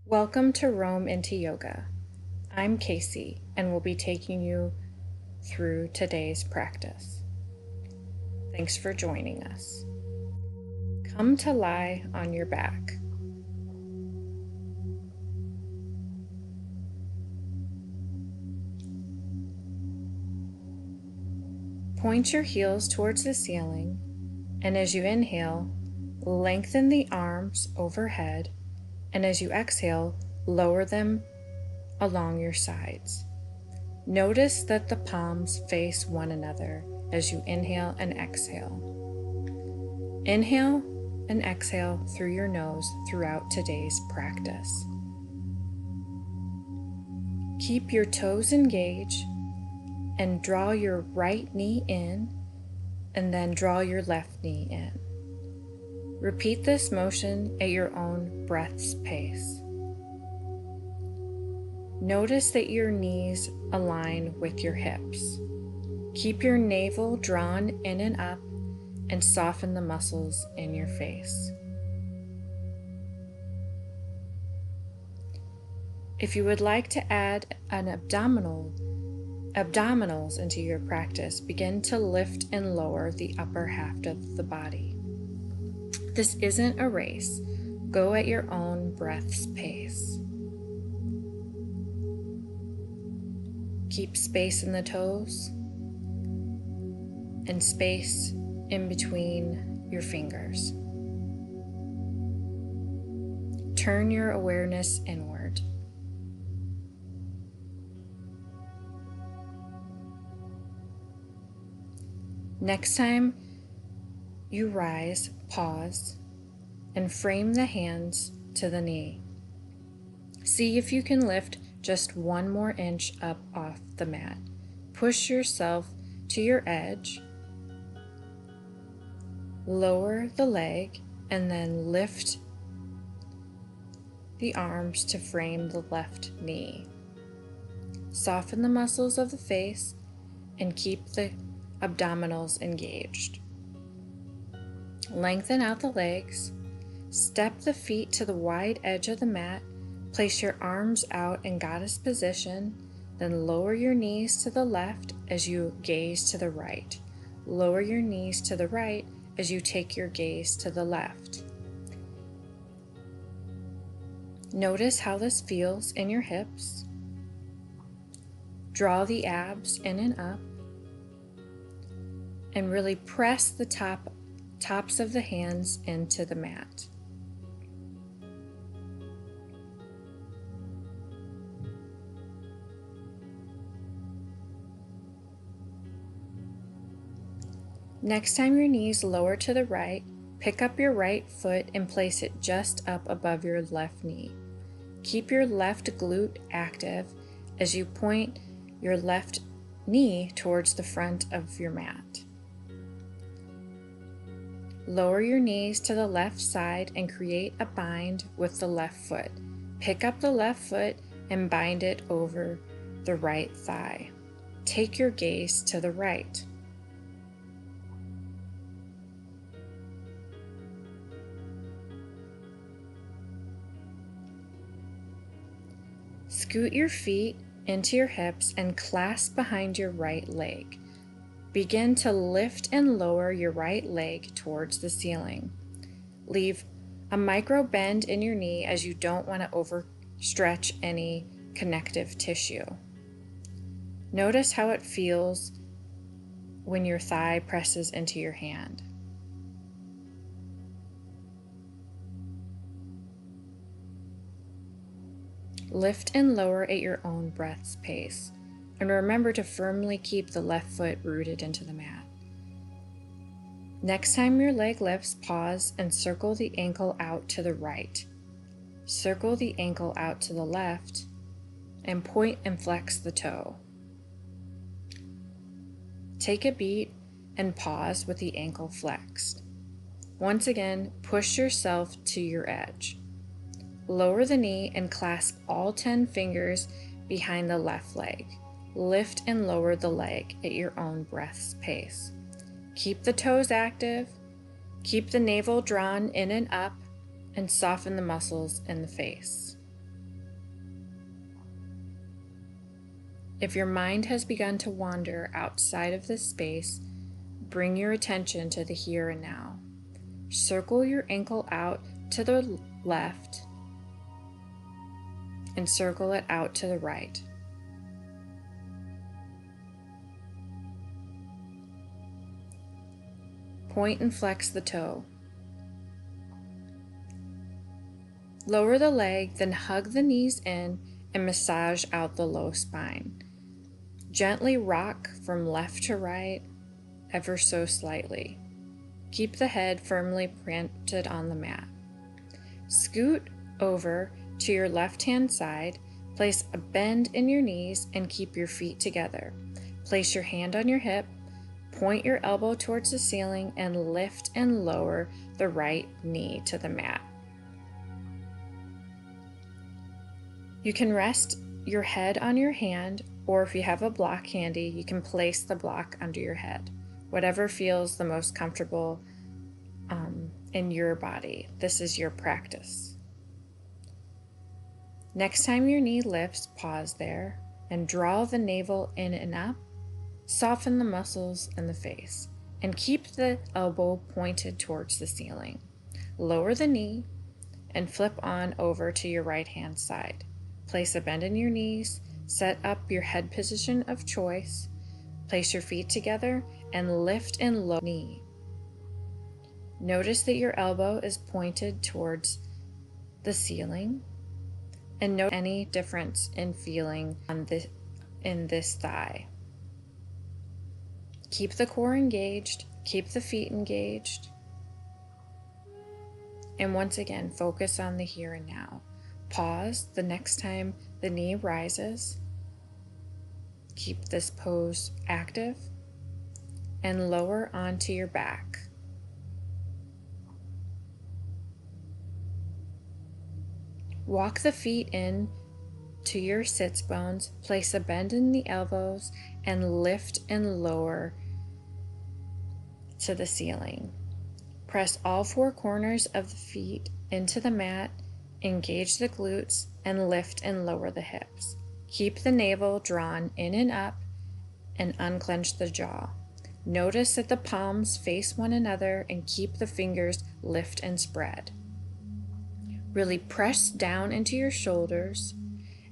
Welcome to Roam into Yoga. I'm Casey and will be taking you through today's practice. Thanks for joining us. Come to lie on your back. Point your heels towards the ceiling, and as you inhale, lengthen the arms overhead, and as you exhale, lower them along your sides. Notice that the palms face one another as you inhale and exhale. Inhale and exhale through your nose throughout today's practice. Keep your toes engaged and draw your right knee in and then draw your left knee in. Repeat this motion at your own breath's pace. Notice that your knees align with your hips. Keep your navel drawn in and up and soften the muscles in your face. If you would like to add an abdominals into your practice, begin to lift and lower the upper half of the body. This isn't a race. Go at your own breath's pace. Keep space in the toes and space in between your fingers. Turn your awareness inward. Next time you rise, pause and frame the hands to the knee. See if you can lift just 1 more inch up off the mat. Push yourself to your edge. Lower the leg and then lift the arms to frame the left knee. Soften the muscles of the face and keep the abdominals engaged. Lengthen out the legs. Step the feet to the wide edge of the mat. Place your arms out in goddess position, then lower your knees to the left as you gaze to the right. Lower your knees to the right as you take your gaze to the left. Notice how this feels in your hips. Draw the abs in and up, and really press the tops of the hands into the mat. Next time your knees lower to the right, pick up your right foot and place it just up above your left knee. Keep your left glute active as you point your left knee towards the front of your mat. Lower your knees to the left side and create a bind with the left foot. Pick up the left foot and bind it over the right thigh. Take your gaze to the right. Scoot your feet into your hips and clasp behind your right leg. Begin to lift and lower your right leg towards the ceiling. Leave a micro bend in your knee as you don't want to overstretch any connective tissue. Notice how it feels when your thigh presses into your hand. Lift and lower at your own breath's pace, and remember to firmly keep the left foot rooted into the mat. Next time your leg lifts, pause and circle the ankle out to the right. Circle the ankle out to the left and point and flex the toe. Take a beat and pause with the ankle flexed. Once again, push yourself to your edge. Lower the knee and clasp all 10 fingers behind the left leg. lift and lower the leg at your own breath's pace. Keep the toes active, keep the navel drawn in and up, and soften the muscles in the face. If your mind has begun to wander outside of this space, bring your attention to the here and now. Circle your ankle out to the left and circle it out to the right. Point and flex the toe. Lower the leg, then hug the knees in and massage out the low spine. Gently rock from left to right, ever so slightly. Keep the head firmly planted on the mat. Scoot over to your left-hand side, place a bend in your knees and keep your feet together. Place your hand on your hip, point your elbow towards the ceiling and lift and lower the right knee to the mat. You can rest your head on your hand, or if you have a block handy, you can place the block under your head. Whatever feels the most comfortable in your body. This is your practice. Next time your knee lifts, pause there and draw the navel in and up. Soften the muscles in the face and keep the elbow pointed towards the ceiling. Lower the knee and flip on over to your right hand side. Place a bend in your knees, set up your head position of choice, place your feet together and lift and lower the knee. Notice that your elbow is pointed towards the ceiling and note any difference in feeling in this thigh. Keep the core engaged, keep the feet engaged, and once again, focus on the here and now. Pause the next time the knee rises. Keep this pose active and lower onto your back. Walk the feet in to your sits bones, place a bend in the elbows, and lift and lower to the ceiling. Press all four corners of the feet into the mat, engage the glutes, and lift and lower the hips. Keep the navel drawn in and up, and unclench the jaw. Notice that the palms face one another and keep the fingers lift and spread. Really press down into your shoulders,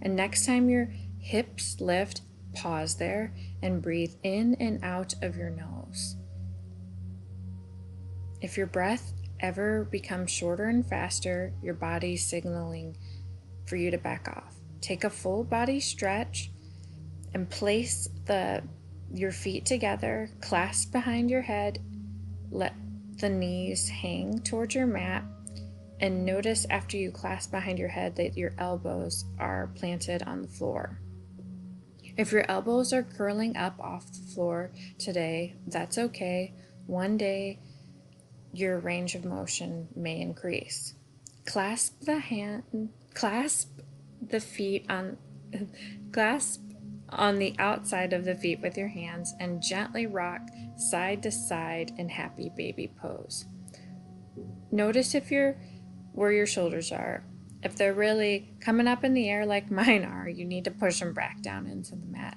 and next time your hips lift, pause there and breathe in and out of your nose. If your breath ever becomes shorter and faster, your body's signaling for you to back off. Take a full body stretch and place your feet together, clasp behind your head, let the knees hang towards your mat, and notice after you clasp behind your head that your elbows are planted on the floor. If your elbows are curling up off the floor today, that's okay. One day, your range of motion may increase. Clasp the feet on the outside of the feet with your hands and gently rock side to side in happy baby pose. Notice where your shoulders are. If they're really coming up in the air like mine are, you need to push them back down into the mat.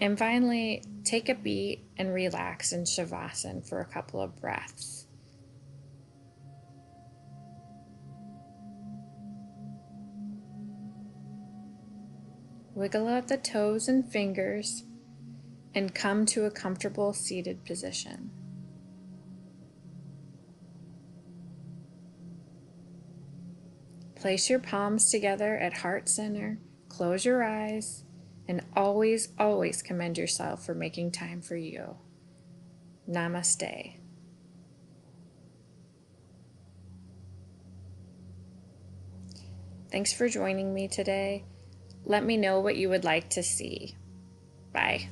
And finally, take a beat and relax in Shavasana for a couple of breaths. Wiggle out the toes and fingers and come to a comfortable seated position. Place your palms together at heart center, close your eyes, and always, always commend yourself for making time for you. Namaste. Thanks for joining me today. Let me know what you would like to see. Bye.